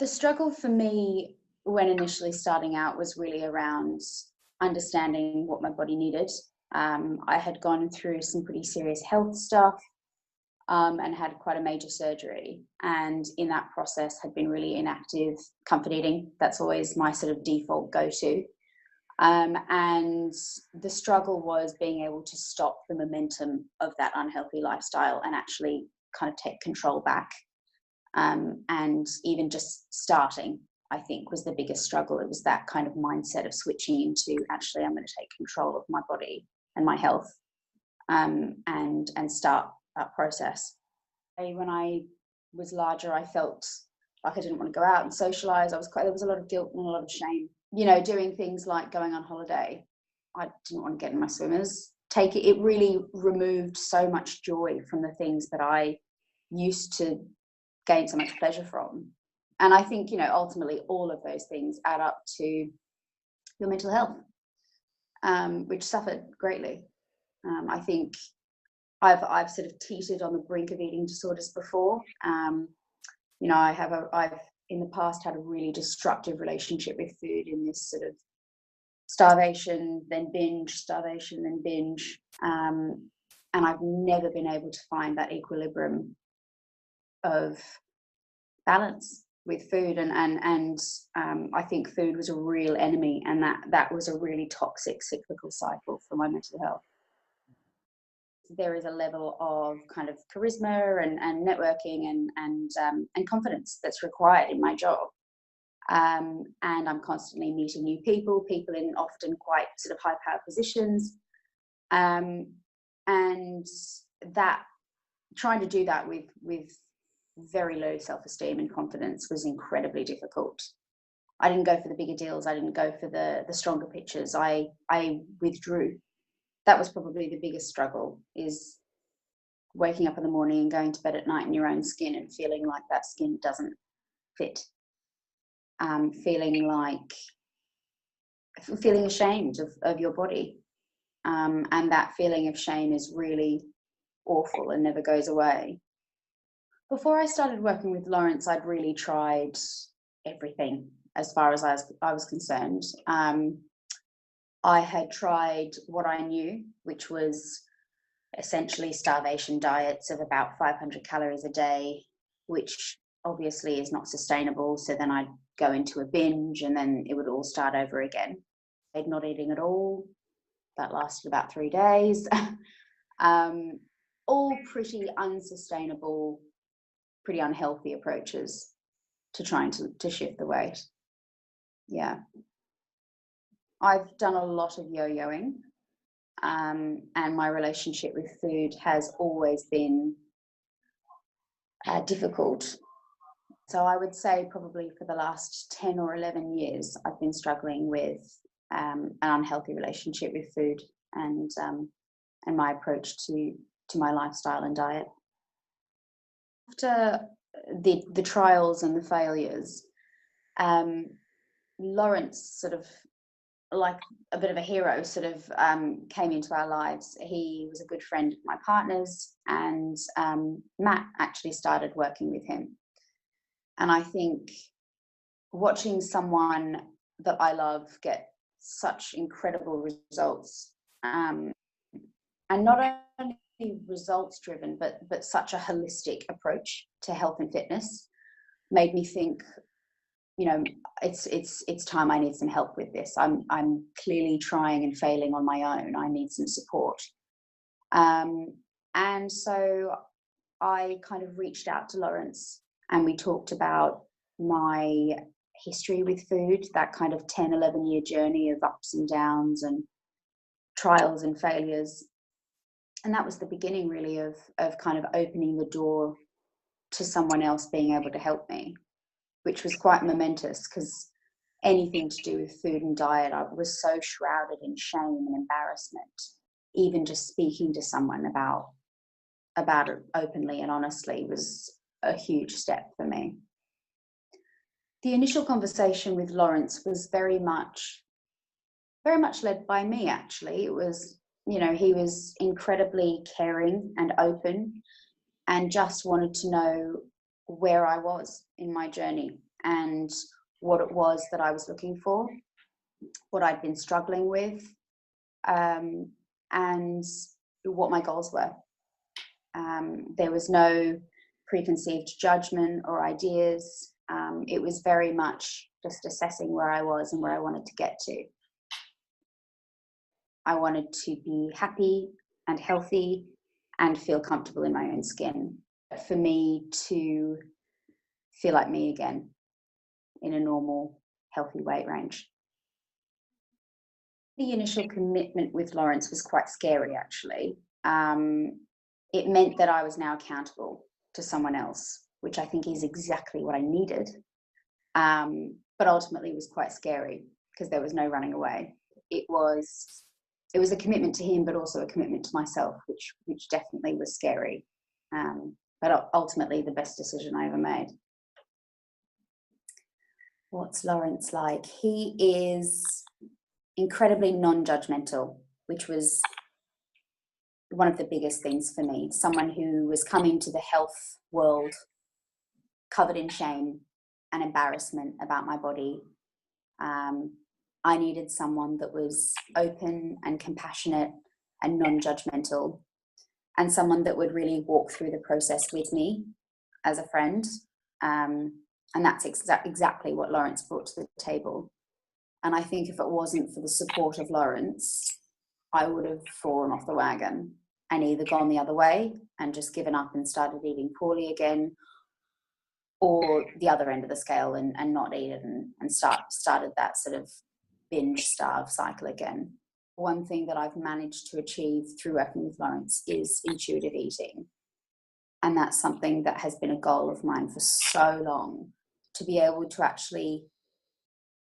The struggle for me when initially starting out was really around understanding what my body needed. I had gone through some pretty serious health stuff, and had quite a major surgery. And in that process had been really inactive, comfort eating. That's always my sort of default go-to. And the struggle was being able to stop the momentum of that unhealthy lifestyle and actually kind of take control back. And even just starting, I think, was the biggest struggle. It was that kind of mindset of switching into, actually, I'm going to take control of my body and my health, and start that process. When I was larger, I felt like I didn't want to go out and socialize. There was a lot of guilt and a lot of shame, doing things like going on holiday. I didn't want to get in my swimmers. It really removed so much joy from the things that I used to gain so much pleasure from. And I think, ultimately all of those things add up to your mental health, which suffered greatly. I think I've sort of teetered on the brink of eating disorders before. I've in the past had a really destructive relationship with food, in this sort of starvation, then binge, and I've never been able to find that equilibrium of balance with food, and I think food was a real enemy, and that was a really toxic cyclical cycle for my mental health. There is a level of kind of charisma and networking and confidence that's required in my job. And I'm constantly meeting new people in often quite sort of high power positions. And that, trying to do that with very low self-esteem and confidence was incredibly difficult. I didn't go for the bigger deals. I didn't go for the stronger pitches. I withdrew. That was probably the biggest struggle, is waking up in the morning and going to bed at night in your own skin and feeling like that skin doesn't fit. Feeling ashamed of your body. And that feeling of shame is really awful and never goes away. Before I started working with Lawrence, I'd really tried everything as far as I was concerned. I had tried what I knew, which was essentially starvation diets of about 500 calories a day, which obviously is not sustainable. So then I'd go into a binge, and then it would all start over again. I'd not eating at all. That lasted about 3 days. All pretty unsustainable, pretty unhealthy approaches to trying to shift the weight. Yeah. I've done a lot of yo-yoing, and my relationship with food has always been difficult. So I would say probably for the last 10 or 11 years, I've been struggling with an unhealthy relationship with food and my approach to my lifestyle and diet. After the trials and the failures, Lawrence, sort of like a bit of a hero, sort of came into our lives. He was a good friend of my partner's, and Matt actually started working with him. And I think watching someone that I love get such incredible results, and not only results driven, but such a holistic approach to health and fitness, made me think, it's time I need some help with this. I'm clearly trying and failing on my own. I need some support. And so I kind of reached out to Lawrence, and we talked about my history with food, that kind of 10, 11-year journey of ups and downs and trials and failures. And that was the beginning, really, of kind of opening the door to someone else being able to help me, which was quite momentous, because anything to do with food and diet, I was so shrouded in shame and embarrassment. Even just speaking to someone about it openly and honestly was a huge step for me. The initial conversation with Lawrence was very much led by me, actually. It was, he was incredibly caring and open, and just wanted to know where I was in my journey and what it was that I was looking for, what I'd been struggling with, and what my goals were. There was no preconceived judgment or ideas. It was very much just assessing where I was and where I wanted to get to. I wanted to be happy and healthy and feel comfortable in my own skin. For me to feel like me again in a normal, healthy weight range. The initial commitment with Lawrence was quite scary, actually. It meant that I was now accountable to someone else, which I think is exactly what I needed. But ultimately it was quite scary because there was no running away. It was a commitment to him, but also a commitment to myself, which definitely was scary. But ultimately the best decision I ever made. What's Lawrence like? He is incredibly non-judgmental, which was one of the biggest things for me. Someone who was coming to the health world covered in shame and embarrassment about my body. I needed someone that was open and compassionate and non-judgmental, and someone that would really walk through the process with me as a friend. And that's exactly what Lawrence brought to the table. And I think if it wasn't for the support of Lawrence, I would have fallen off the wagon and either gone the other way and just given up and started eating poorly again, or the other end of the scale and not eaten and started that sort of binge starve cycle again. One thing that I've managed to achieve through working with Lawrence is intuitive eating. And that's something that has been a goal of mine for so long, to be able to actually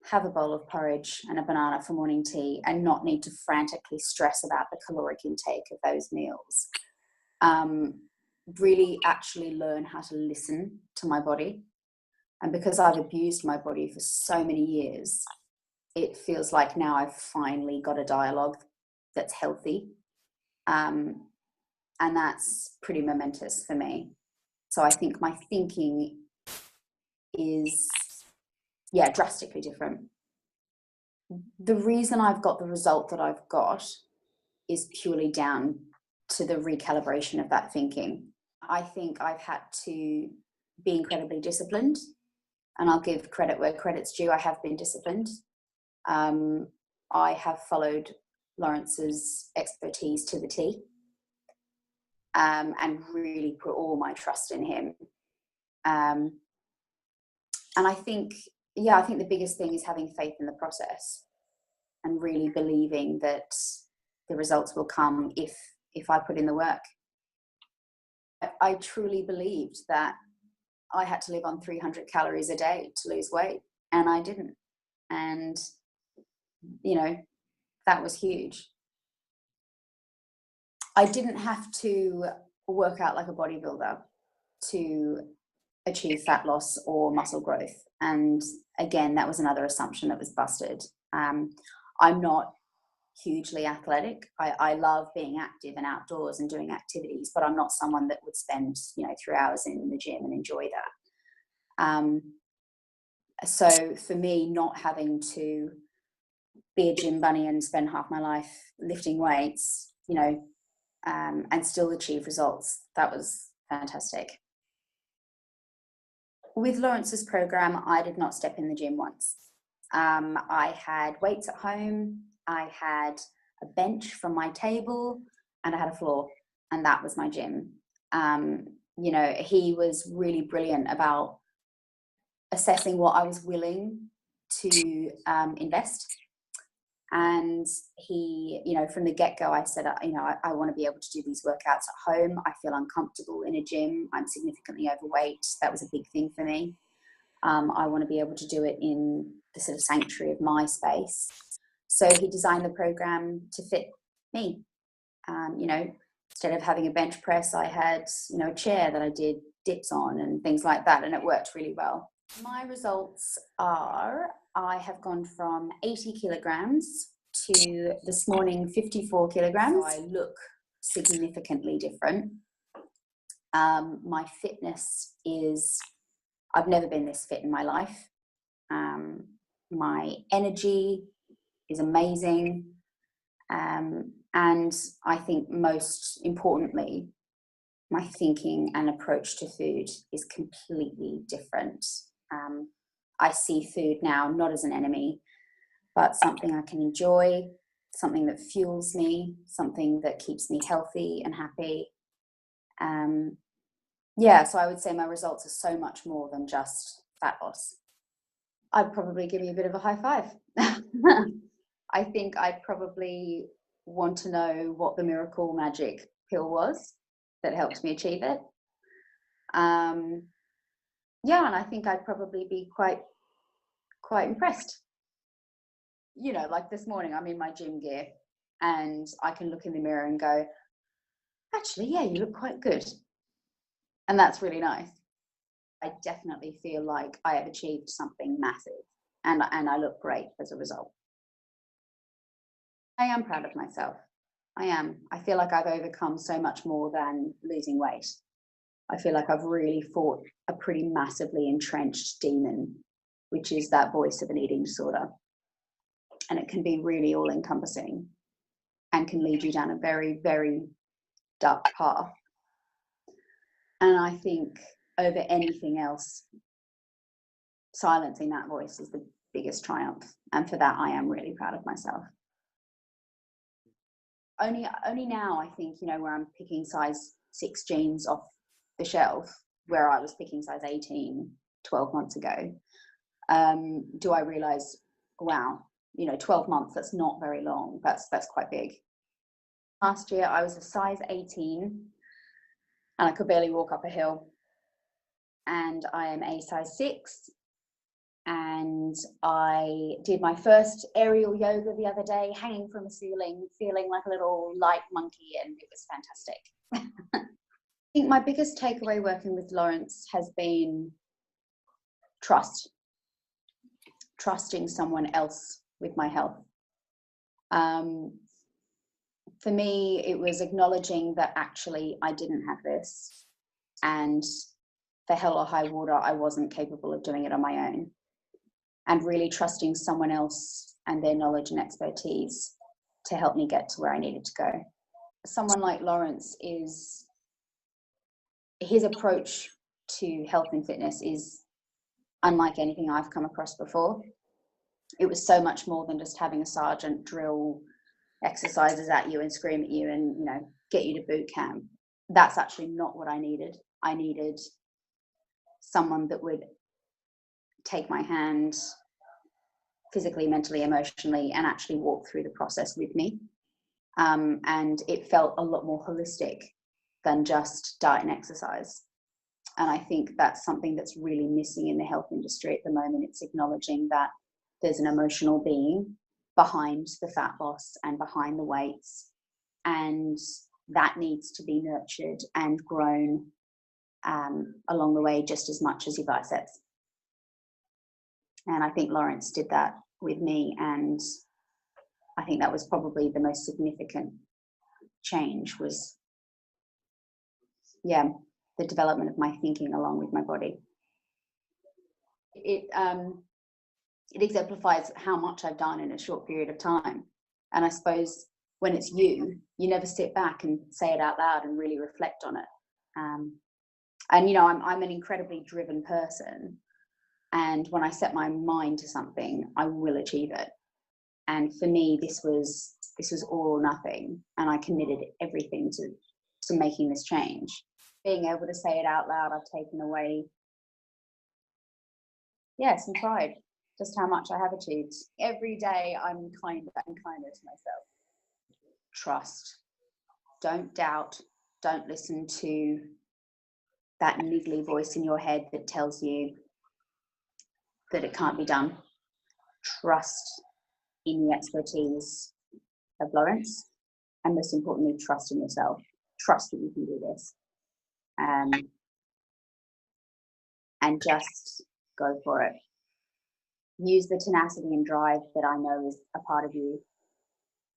have a bowl of porridge and a banana for morning tea and not need to frantically stress about the caloric intake of those meals. Really actually learn how to listen to my body. And because I've abused my body for so many years, it feels like now I've finally got a dialogue that's healthy. And that's pretty momentous for me. So I think my thinking is, drastically different. The reason I've got the result that I've got is purely down to the recalibration of that thinking. I think I've had to be incredibly disciplined, and I'll give credit where credit's due. I have been disciplined. I have followed Lawrence's expertise to the T, and really put all my trust in him. And I think the biggest thing is having faith in the process and really believing that the results will come if I put in the work. I truly believed that I had to live on 300 calories a day to lose weight, and I didn't. And, that was huge. I didn't have to work out like a bodybuilder to achieve fat loss or muscle growth. And again, that was another assumption that was busted. I'm not hugely athletic. I love being active and outdoors and doing activities, but I'm not someone that would spend 3 hours in the gym and enjoy that. So for me, not having to be a gym bunny and spend half my life lifting weights, and still achieve results, that was fantastic. With Lawrence's program, I did not step in the gym once. I had weights at home, I had a bench from my table, and I had a floor, and that was my gym. He was really brilliant about assessing what I was willing to invest. And he, from the get-go, I said, I want to be able to do these workouts at home. I feel uncomfortable in a gym. I'm significantly overweight. That was a big thing for me. I want to be able to do it in the sort of sanctuary of my space. So he designed the program to fit me. Instead of having a bench press, I had, a chair that I did dips on and things like that. And it worked really well. My results are, I have gone from 80 kilograms to this morning 54 kilograms. I look significantly different. My fitness is I've never been this fit in my life. My energy is amazing. And I think most importantly, my thinking and approach to food is completely different. I see food now not as an enemy, but something I can enjoy, something that fuels me, something that keeps me healthy and happy. So I would say my results are so much more than just fat loss. I'd probably give you a bit of a high five. I think I'd probably want to know what the miracle magic pill was that helped me achieve it. And I think I'd probably be quite impressed. You know, like this morning, I'm in my gym gear and I can look in the mirror and go, actually, yeah, you look quite good. And that's really nice. I definitely feel like I have achieved something massive, and I look great as a result. I am proud of myself. I am. I feel like I've overcome so much more than losing weight. I feel like I've really fought a pretty massively entrenched demon, which is that voice of an eating disorder. And it can be really all-encompassing and can lead you down a very, very dark path. And I think over anything else, silencing that voice is the biggest triumph. And for that, I am really proud of myself. Only now, I think, you know, where I'm picking size 6 jeans off the shelf, where I was picking size 18 12 months ago, do I realize, wow, you know, 12 months, that's not very long. That's quite big. Last year, I was a size 18 and I could barely walk up a hill. And I am a size 6. And I did my first aerial yoga the other day, hanging from a ceiling, feeling like a little light monkey, and it was fantastic. I think my biggest takeaway working with Lawrence has been trusting someone else with my health. For me, it was acknowledging that actually I didn't have this, and for hell or high water, I wasn't capable of doing it on my own. And really trusting someone else and their knowledge and expertise to help me get to where I needed to go. Someone like Lawrence, his approach to health and fitness is unlike anything I've come across before. It was so much more than just having a sergeant drill exercises at you and scream at you and, you know, get you to boot camp. That's actually not what I needed. I needed someone that would take my hand physically, mentally, emotionally, and actually walk through the process with me. And it felt a lot more holistic than just diet and exercise. And I think that's something that's really missing in the health industry at the moment. It's acknowledging that there's an emotional being behind the fat loss and behind the weights, and that needs to be nurtured and grown along the way just as much as your biceps. And I think Lawrence did that with me, and I think that was probably the most significant change was, the development of my thinking along with my body. It exemplifies how much I've done in a short period of time. And I suppose when it's you never sit back and say it out loud and really reflect on it. And, you know, I'm an incredibly driven person. And when I set my mind to something, I will achieve it. And for me, this was all or nothing. And I committed everything to making this change. Being able to say it out loud, I've taken away, some pride, just how much I have achieved. Every day I'm kinder and kinder to myself. Trust. Don't doubt. Don't listen to that niggly voice in your head that tells you that it can't be done. Trust in the expertise of Lawrence, and most importantly, trust in yourself. Trust that you can do this, and just go for it. Use the tenacity and drive that I know is a part of you,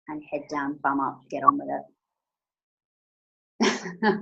and head down, bum up, get on with it.